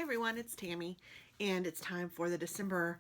everyone, it's Tammy, and it's time for the December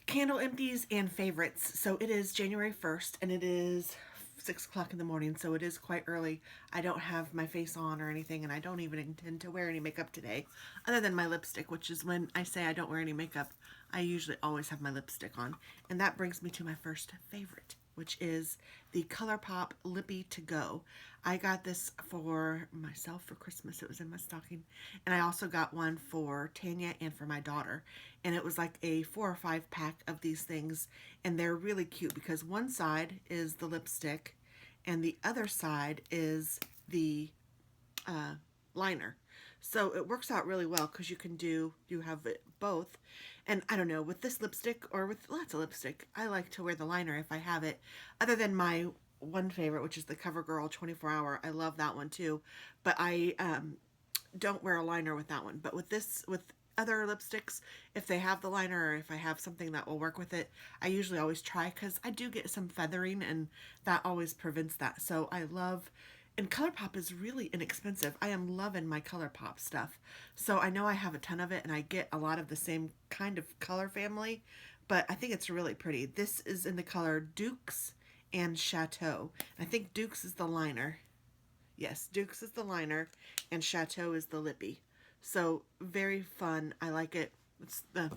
candle empties and favorites. So it is January 1st, and it is 6 o'clock in the morning, so it is quite early. I don't have my face on or anything, and I don't even intend to wear any makeup today, other than my lipstick, which is when I say I don't wear any makeup, I usually always have my lipstick on. And that brings me to my first favorite, which is the ColourPop Lippy To Go. I got this for myself for Christmas. It was in my stocking. And I also got one for Tanya and for my daughter. And it was like a 4 or 5 pack of these things. And they're really cute because one side is the lipstick and the other side is the liner. So it works out really well because you have it both. And I don't know, with this lipstick or with lots of lipstick, I like to wear the liner if I have it. Other than my one favorite, which is the CoverGirl 24 Hour. I love that one too. But I don't wear a liner with that one. But with other lipsticks, if they have the liner or if I have something that will work with it, I usually always try because I do get some feathering and that always prevents that. So I love, and ColourPop is really inexpensive. I am loving my ColourPop stuff. So I know I have a ton of it and I get a lot of the same kind of color family, but I think it's really pretty. This is in the color Dukes and Chateau. I think Dukes is the liner. Yes, Dukes is the liner and Chateau is the lippy. So very fun. I like it. It's the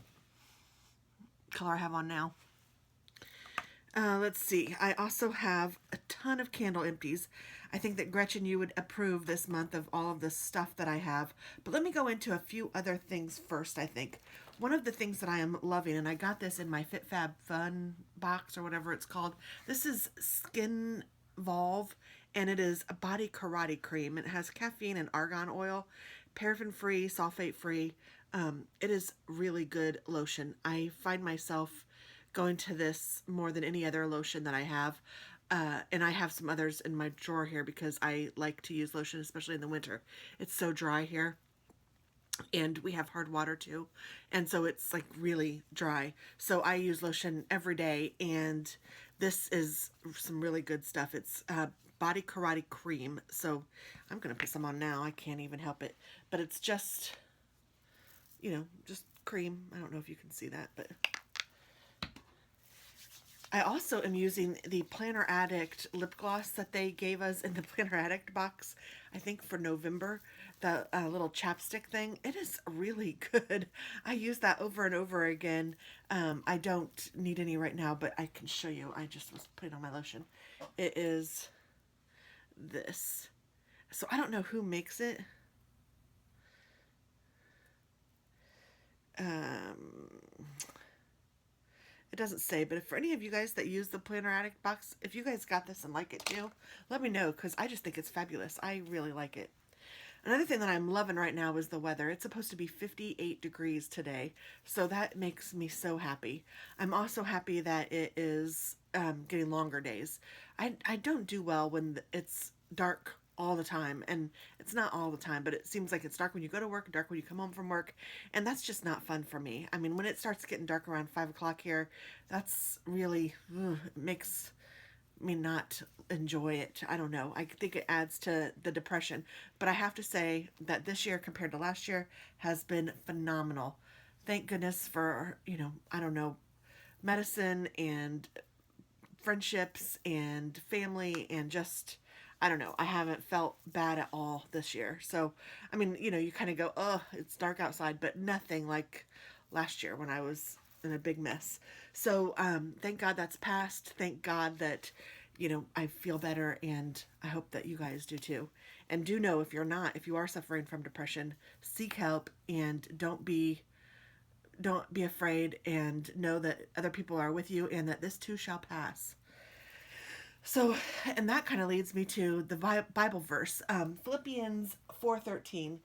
color I have on now. Let's see. I also have a ton of candle empties. I think that Gretchen, you would approve this month of all of the stuff that I have. But let me go into a few other things first, I think. One of the things that I am loving, and I got this in my FitFab Fun box or whatever it's called. This is Skin Volve, and it is a body karate cream. It has caffeine and argan oil, paraffin-free, sulfate-free. It is really good lotion. I find myself going to this more than any other lotion that I have. And I have some others in my drawer here because I like to use lotion, especially in the winter. It's so dry here. And we have hard water too. And so it's like really dry. So I use lotion every day. And this is some really good stuff. It's Body Karate Cream. So I'm going to put some on now. I can't even help it. But it's just, just cream. I don't know if you can see that, but I also am using the Planner Addict lip gloss that they gave us in the Planner Addict box, I think for November, the little chapstick thing. It is really good. I use that over and over again. I don't need any right now, but I can show you. I just was putting on my lotion. It is this. So I don't know who makes it. It doesn't say, but if for any of you guys that use the Planner Addict box, if you guys got this and like it too, let me know because I just think it's fabulous. I really like it. Another thing that I'm loving right now is the weather. It's supposed to be 58 degrees today, so that makes me so happy. I'm also happy that it is getting longer days. I don't do well when it's dark all the time, and it's not all the time, but it seems like it's dark when you go to work, dark when you come home from work, and that's just not fun for me. I mean, when it starts getting dark around 5 o'clock here, that's really makes me not enjoy it. I don't know. I think it adds to the depression, but I have to say that this year compared to last year has been phenomenal. Thank goodness for, I don't know, medicine and friendships and family and just, I don't know. I haven't felt bad at all this year. So, I mean, you kind of go, oh, it's dark outside, but nothing like last year when I was in a big mess. So, thank God that's passed. Thank God that, I feel better, and I hope that you guys do too. And do know if you are suffering from depression, seek help and don't be afraid, and know that other people are with you and that this too shall pass. So, and that kind of leads me to the Bible verse, Philippians 4:13.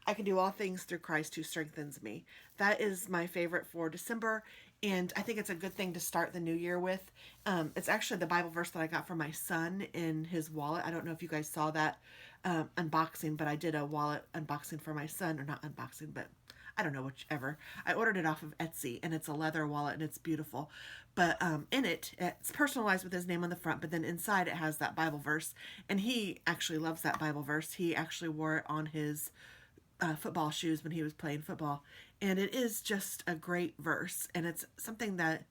I can do all things through Christ who strengthens me. That is my favorite for December, and I think it's a good thing to start the new year with. It's actually the Bible verse that I got from my son in his wallet. I don't know if you guys saw that unboxing, but I did a wallet unboxing for my son, or not unboxing, but I don't know, whichever. I ordered it off of Etsy, and it's a leather wallet, and it's beautiful. But in it's personalized with his name on the front, but then inside it has that Bible verse. And he actually loves that Bible verse. He actually wore it on his football shoes when he was playing football. And it is just a great verse. And it's something that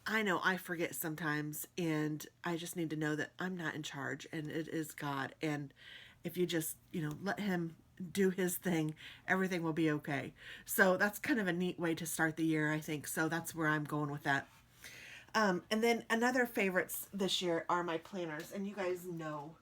I know I forget sometimes. And I just need to know that I'm not in charge and it is God. And if you just, let Him do His thing, everything will be okay. So that's kind of a neat way to start the year, I think. So that's where I'm going with that. And then another favorites this year are my planners. And you guys know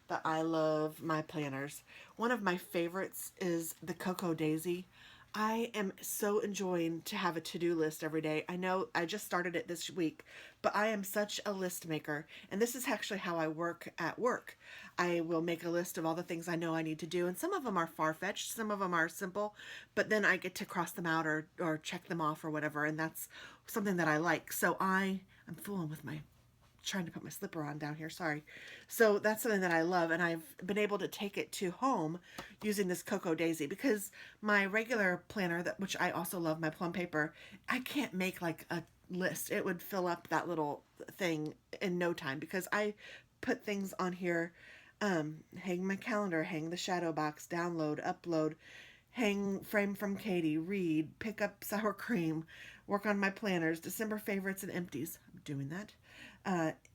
that I love my planners. One of my favorites is the Cocoa Daisy. I am so enjoying to have a to-do list every day. I know I just started it this week, but I am such a list maker. And this is actually how I work at work. I will make a list of all the things I know I need to do, and some of them are far-fetched, some of them are simple, but then I get to cross them out or check them off or whatever, and that's something that I like. So I'm fooling with my trying to put my slipper on down here, sorry. So that's something that I love, and I've been able to take it to home using this Cocoa Daisy, because my regular planner, that which I also love, my plum paper, I can't make like a list. It would fill up that little thing in no time, because I put things on here, hang my calendar, hang the shadow box, download, upload, hang frame from Katie, read, pick up sour cream, work on my planners, December favorites and empties. I'm doing that.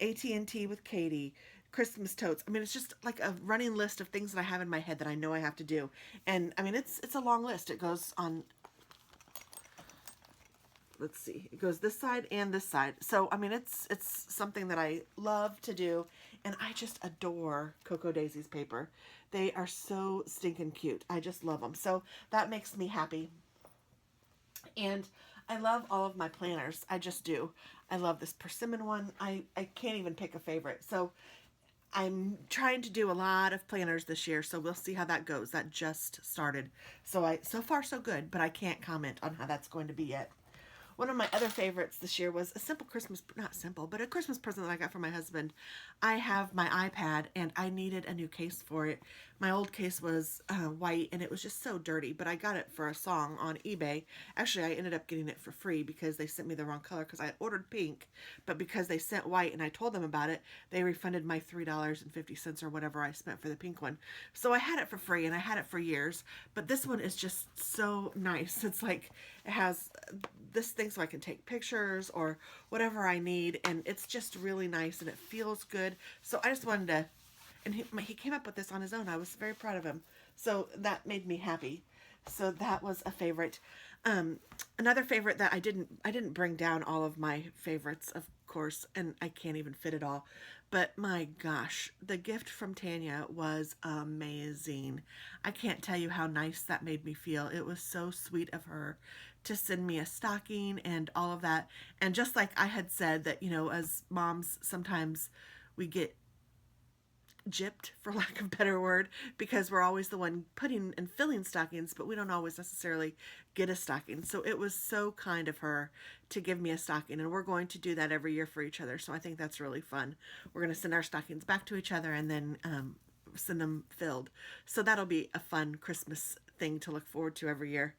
AT&T with Katie, Christmas totes. I mean, it's just like a running list of things that I have in my head that I know I have to do. And I mean, it's a long list. It goes on, let's see, it goes this side and this side. So I mean, it's something that I love to do, and I just adore Cocoa Daisy's paper. They are so stinking cute. I just love them. So that makes me happy. And I love all of my planners. I just do. I love this persimmon one. I can't even pick a favorite. So I'm trying to do a lot of planners this year, so we'll see how that goes. That just started. So far so good, but I can't comment on how that's going to be yet. One of my other favorites this year was a simple Christmas, not simple, but a Christmas present that I got for my husband. I have my iPad and I needed a new case for it. My old case was white and it was just so dirty, but I got it for a song on eBay. Actually, I ended up getting it for free because they sent me the wrong color, because I ordered pink, but because they sent white and I told them about it, they refunded my $3.50 or whatever I spent for the pink one. So I had it for free and I had it for years, but this one is just so nice. It's like it has this thing so I can take pictures or whatever I need, and it's just really nice and it feels good. So I just wanted to, and he came up with this on his own. I was very proud of him. So that made me happy. So that was a favorite. Another favorite that I didn't bring down all of my favorites, of course, and I can't even fit it all. But my gosh, the gift from Tanya was amazing. I can't tell you how nice that made me feel. It was so sweet of her to send me a stocking and all of that. And just like I had said, that, as moms, sometimes we get gypped, for lack of a better word, because we're always the one putting and filling stockings, but we don't always necessarily get a stocking. So it was so kind of her to give me a stocking, and we're going to do that every year for each other. So I think that's really fun. We're going to send our stockings back to each other and then send them filled. So that'll be a fun Christmas thing to look forward to every year.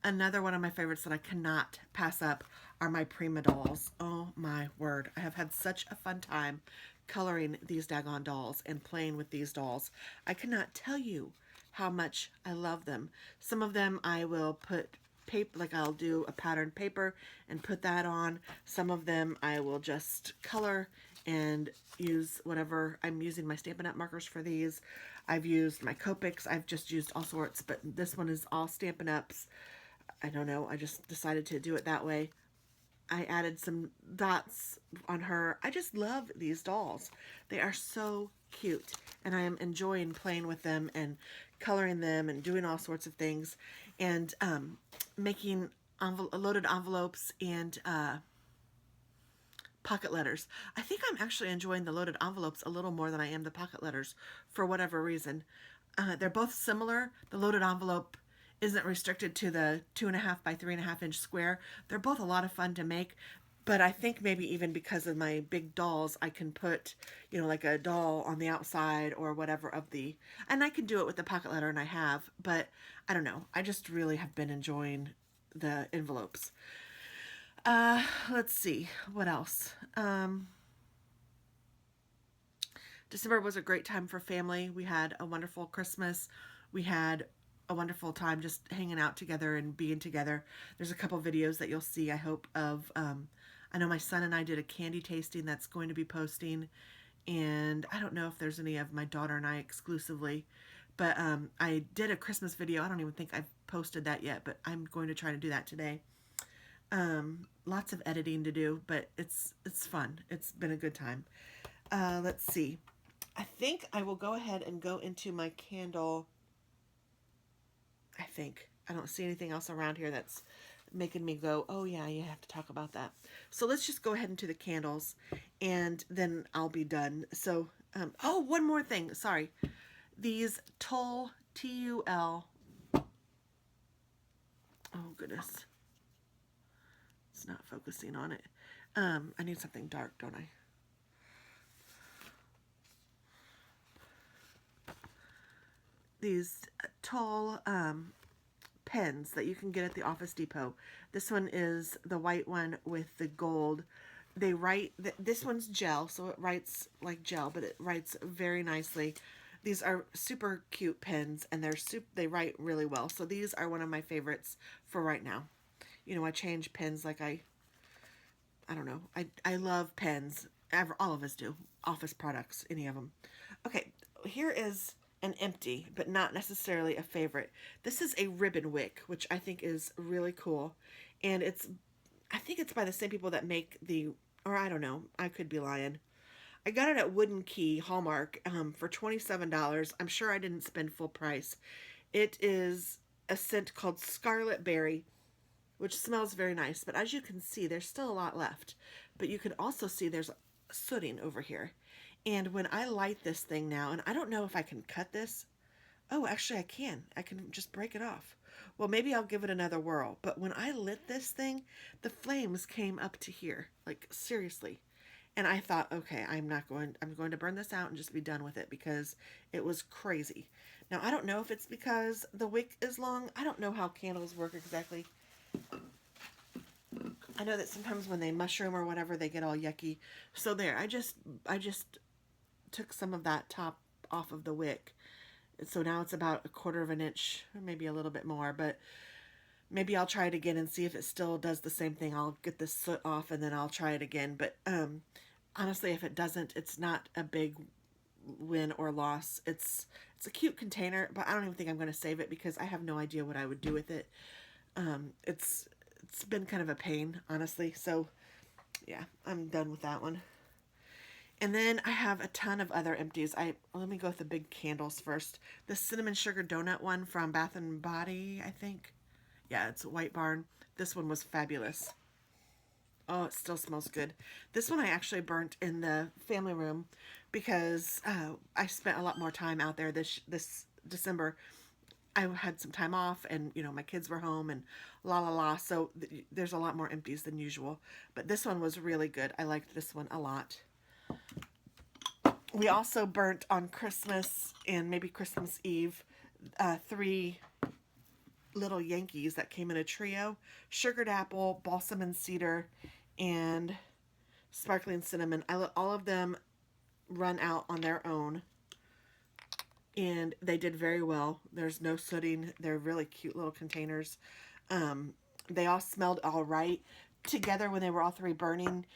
Another one of my favorites that I cannot pass up are my Prima dolls. Oh my word. I have had such a fun time coloring these daggone dolls and playing with these dolls. I cannot tell you how much I love them. Some of them I will put paper, like I'll do a patterned paper and put that on. Some of them I will just color and use whatever. I'm using my Stampin' Up! Markers for these. I've used my Copics. I've just used all sorts, but this one is all Stampin' Ups. I don't know. I just decided to do it that way. I added some dots on her. I just love these dolls. They are so cute, and I am enjoying playing with them and coloring them and doing all sorts of things, and making loaded envelopes and pocket letters. I think I'm actually enjoying the loaded envelopes a little more than I am the pocket letters, for whatever reason. They're both similar. The loaded envelope isn't restricted to the 2.5 by 3.5 inch square. They're both a lot of fun to make, but I think maybe even because of my big dolls, I can put, like a doll on the outside or whatever of the, and I can do it with the pocket letter, and I have, but I don't know. I just really have been enjoying the envelopes. Let's see, what else? December was a great time for family. We had a wonderful Christmas. We had a wonderful time just hanging out together and being together. There's a couple videos that you'll see, I hope, of, I know my son and I did a candy tasting that's going to be posting. And I don't know if there's any of my daughter and I exclusively, but I did a Christmas video. I don't even think I've posted that yet, but I'm going to try to do that today. Lots of editing to do, but it's fun. It's been a good time. Let's see. I think I will go ahead and go into my candle. I think. I don't see anything else around here that's making me go, oh yeah, you have to talk about that. So let's just go ahead into the candles and then I'll be done. So, oh, one more thing. Sorry. These Tull, T-U-L. Oh, goodness. It's not focusing on it. I need something dark, don't I? These Tull pens that you can get at the Office Depot. This one is the white one with the gold. They write, this one's gel, so it writes like gel, but it writes very nicely. These are super cute pens, and they write really well. So these are one of my favorites for right now. You know, I change pens like I don't know. I love pens. All of us do. Office products, any of them. Okay, here is an empty, but not necessarily a favorite. This is a ribbon wick, which I think is really cool. And I think it's by the same people that make or I don't know, I could be lying. I got it at Wooden Key Hallmark for $27. I'm sure I didn't spend full price. It is a scent called Scarlet Berry, which smells very nice. But as you can see, there's still a lot left. But you can also see there's sooting over here. And when I light this thing now, and I don't know if I can cut this. Oh, actually I can. I can just break it off. Well, maybe I'll give it another whirl. But when I lit this thing, the flames came up to here. Like, seriously. And I thought, okay, I'm going to burn this out and just be done with it because it was crazy. Now, I don't know if it's because the wick is long. I don't know how candles work exactly. I know that sometimes when they mushroom or whatever, they get all yucky. So there, I just took some of that top off of the wick. So now it's about 1/4 of an inch, or maybe a little bit more, but maybe I'll try it again and see if it still does the same thing. I'll get this soot off and then I'll try it again. But honestly, if it doesn't, it's not a big win or loss. It's a cute container, but I don't even think I'm going to save it because I have no idea what I would do with it. It's been kind of a pain, honestly. So yeah, I'm done with that one. And then I have a ton of other empties. Let me go with the big candles first. The cinnamon sugar donut one from Bath and Body, I think. Yeah, it's White Barn. This one was fabulous. Oh, it still smells good. This one I actually burnt in the family room because I spent a lot more time out there this December. I had some time off and, you know, my kids were home and la la la. So there's a lot more empties than usual. But this one was really good. I liked this one a lot. We also burnt on Christmas and maybe Christmas Eve 3 little Yankees that came in a trio. Sugared apple, balsam and cedar, and sparkling cinnamon. I let all of them run out on their own. And they did very well. There's no sooting. They're really cute little containers. They all smelled all right. Together when they were all 3 burning,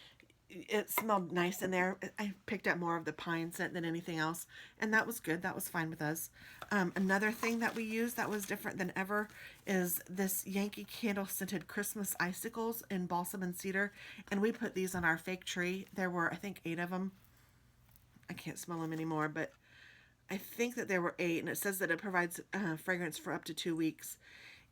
it smelled nice in there. I picked up more of the pine scent than anything else, and that was good. That was fine with us. Another thing that we used that was different than ever is this Yankee Candle scented Christmas icicles in balsam and cedar, and we put these on our fake tree. There were, I think, 8 of them. I can't smell them anymore, but I think that there were 8, and it says that it provides fragrance for up to 2 weeks.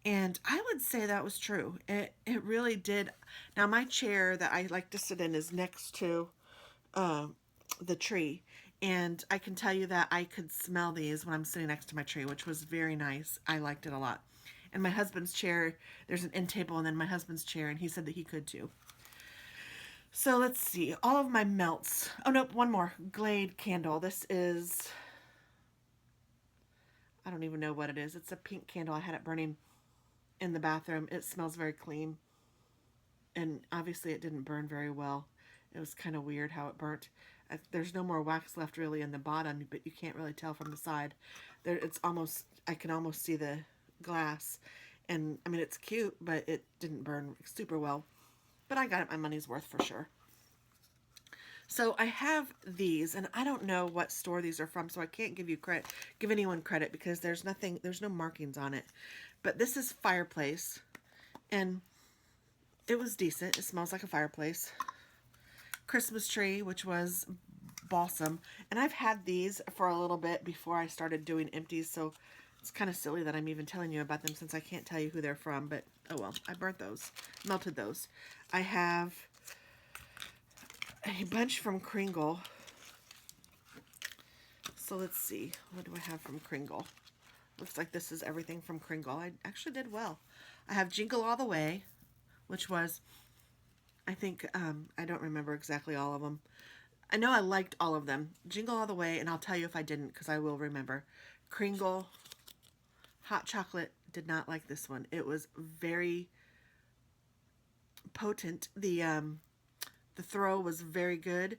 And I would say that was true. It really did. Now, my chair that I like to sit in is next to the tree. And I can tell you that I could smell these when I'm sitting next to my tree, which was very nice. I liked it a lot. And my husband's chair, there's an end table and then my husband's chair, and he said that he could too. So let's see. All of my melts. Oh, no, one more. Glade candle. This is, I don't even know what it is. It's a pink candle. I had it burning in the bathroom. It smells very clean, and obviously it didn't burn very well. It was kind of weird how it burnt. There's no more wax left really in the bottom, but you can't really tell from the side. There, it's almost, I can almost see the glass. And I mean, it's cute, but it didn't burn super well. But I got it my money's worth for sure. So I have these, and I don't know what store these are from, so I can't give anyone credit because there's no markings on it. But this is Fireplace, and it was decent. It smells like a fireplace. Christmas tree, which was balsam, and I've had these for a little bit before I started doing empties, so it's kind of silly that I'm even telling you about them since I can't tell you who they're from, but oh well, I burnt those, melted those. I have a bunch from Kringle. So let's see, what do I have from Kringle? Looks like this is everything from Kringle. I actually did well. I have Jingle All the Way, which was, I think, I don't remember exactly all of them. I know I liked all of them. Jingle All the Way, and I'll tell you if I didn't, because I will remember. Kringle, Hot Chocolate, did not like this one. It was very potent. The throw was very good,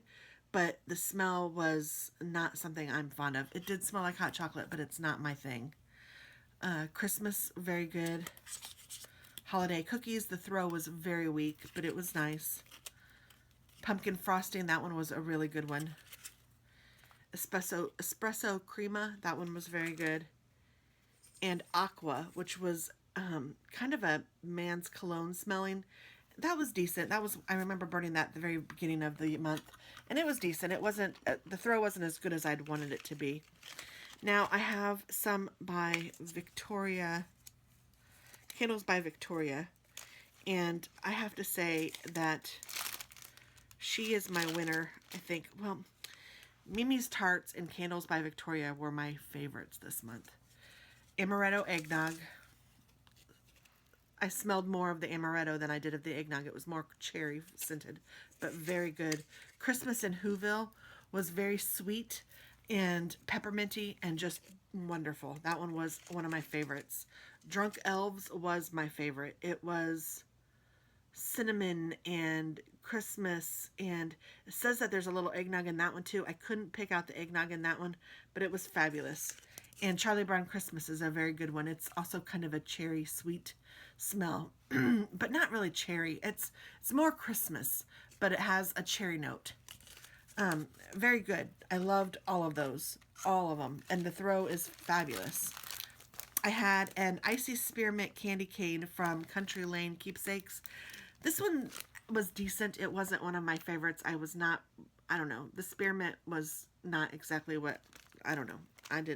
but the smell was not something I'm fond of. It did smell like hot chocolate, but it's not my thing. Christmas, very good. Holiday Cookies, the throw was very weak, but it was nice. Pumpkin Frosting, that one was a really good one. Espresso Crema, that one was very good. And Aqua, which was kind of a man's cologne smelling. That was decent. I remember burning that at the very beginning of the month, and it was decent. It wasn't, the throw wasn't as good as I'd wanted it to be. Now I have some by Victoria, Candles by Victoria, and I have to say that she is my winner, I think. Well, Mimi's Tarts and Candles by Victoria were my favorites this month. Amaretto Eggnog. I smelled more of the amaretto than I did of the eggnog. It was more cherry scented, but very good. Christmas in Whoville was very sweet and pepperminty and just wonderful. That one was one of my favorites. Drunk Elves was my favorite. It was cinnamon and Christmas, and it says that there's a little eggnog in that one too. I couldn't pick out the eggnog in that one, but it was fabulous. And Charlie Brown Christmas is a very good one. It's also kind of a cherry sweet smell, but not really cherry. It's more Christmas, but it has a cherry note. Very good. I loved all of those, all of them, and the throw is fabulous. I had an Icy Spearmint Candy Cane from Country Lane Keepsakes. This one was decent. It wasn't one of my favorites. I don't know. The spearmint was not exactly what, I don't know.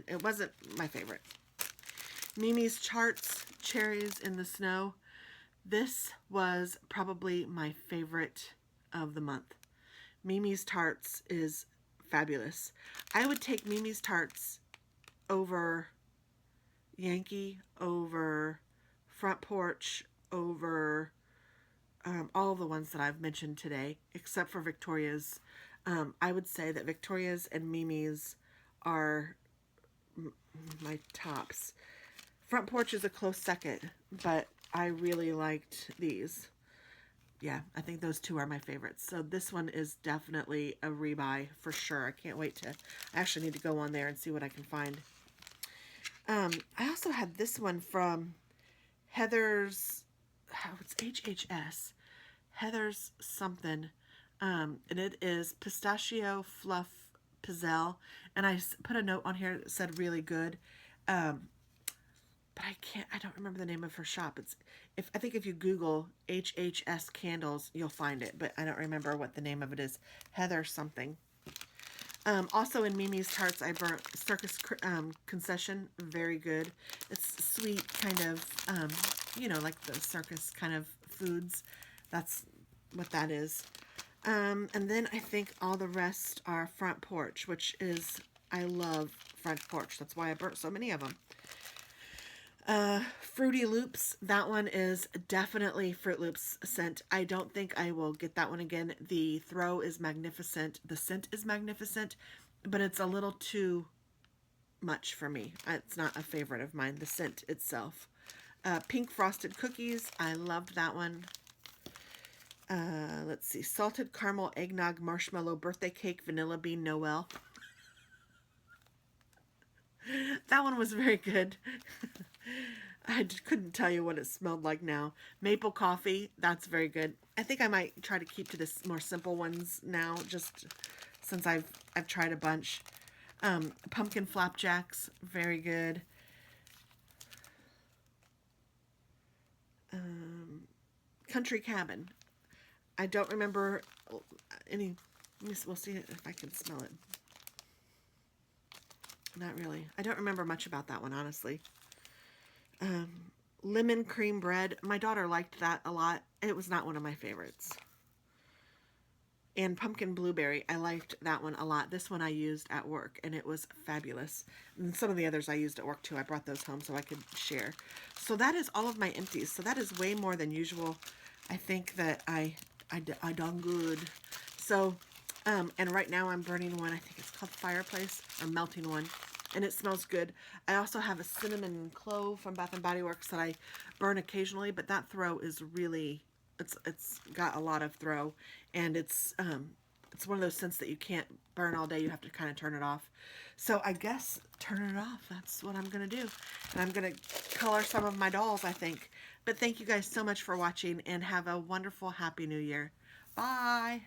It wasn't my favorite. Mimi's Charts, Cherries in the Snow. This was probably my favorite of the month. Mimi's Tarts is fabulous. I would take Mimi's Tarts over Yankee, over Front Porch, over all of the ones that I've mentioned today, except for Victoria's. I would say that Victoria's and Mimi's are my tops. Front Porch is a close second, but I really liked these. Yeah, I think those two are my favorites. So this one is definitely a rebuy for sure. I can't wait to, I actually need to go on there and see what I can find. I also had this one from Heather's, it's HHS, Heather's something, and it is Pistachio Fluff Pizzelle, and I put a note on here that said really good, but I don't remember the name of her shop. I think if you Google HHS candles, you'll find it, but I don't remember what the name of it is. Heather something. Also in Mimi's Tarts, I burnt Circus Concession. Very good. It's sweet, kind of, like the circus kind of foods. That's what that is. And then I think all the rest are Front Porch, which is, I love Front Porch. That's why I burnt so many of them. Fruity Loops, that one is definitely Fruit Loops scent. I don't think I will get that one again. The throw is magnificent. The scent is magnificent, but it's a little too much for me. It's not a favorite of mine, the scent itself. Pink Frosted Cookies, I loved that one. Let's see, salted caramel eggnog marshmallow birthday cake vanilla bean Noel. That one was very good. Couldn't tell you what it smelled like now. Maple coffee, that's very good. I think I might try to keep to this more simple ones now, just since I've tried a bunch. Pumpkin flapjacks, very good. Country cabin. I don't remember any. We'll see if I can smell it. Not really. I don't remember much about that one, honestly. Lemon cream bread. My daughter liked that a lot. It was not one of my favorites. And pumpkin blueberry. I liked that one a lot. This one I used at work, and it was fabulous. And some of the others I used at work, too. I brought those home so I could share. So that is all of my empties. So that is way more than usual. I think that I done good. So, and right now I'm burning one. I think it's called Fireplace, or melting one. And it smells good. I also have a cinnamon clove from Bath and Body Works that I burn occasionally, but that throw is really, it's got a lot of throw, and it's one of those scents that you can't burn all day. You have to kind of turn it off. So I guess turning it off, that's what I'm gonna do. And I'm gonna color some of my dolls, I think. But thank you guys so much for watching, and have a wonderful, happy new year. Bye.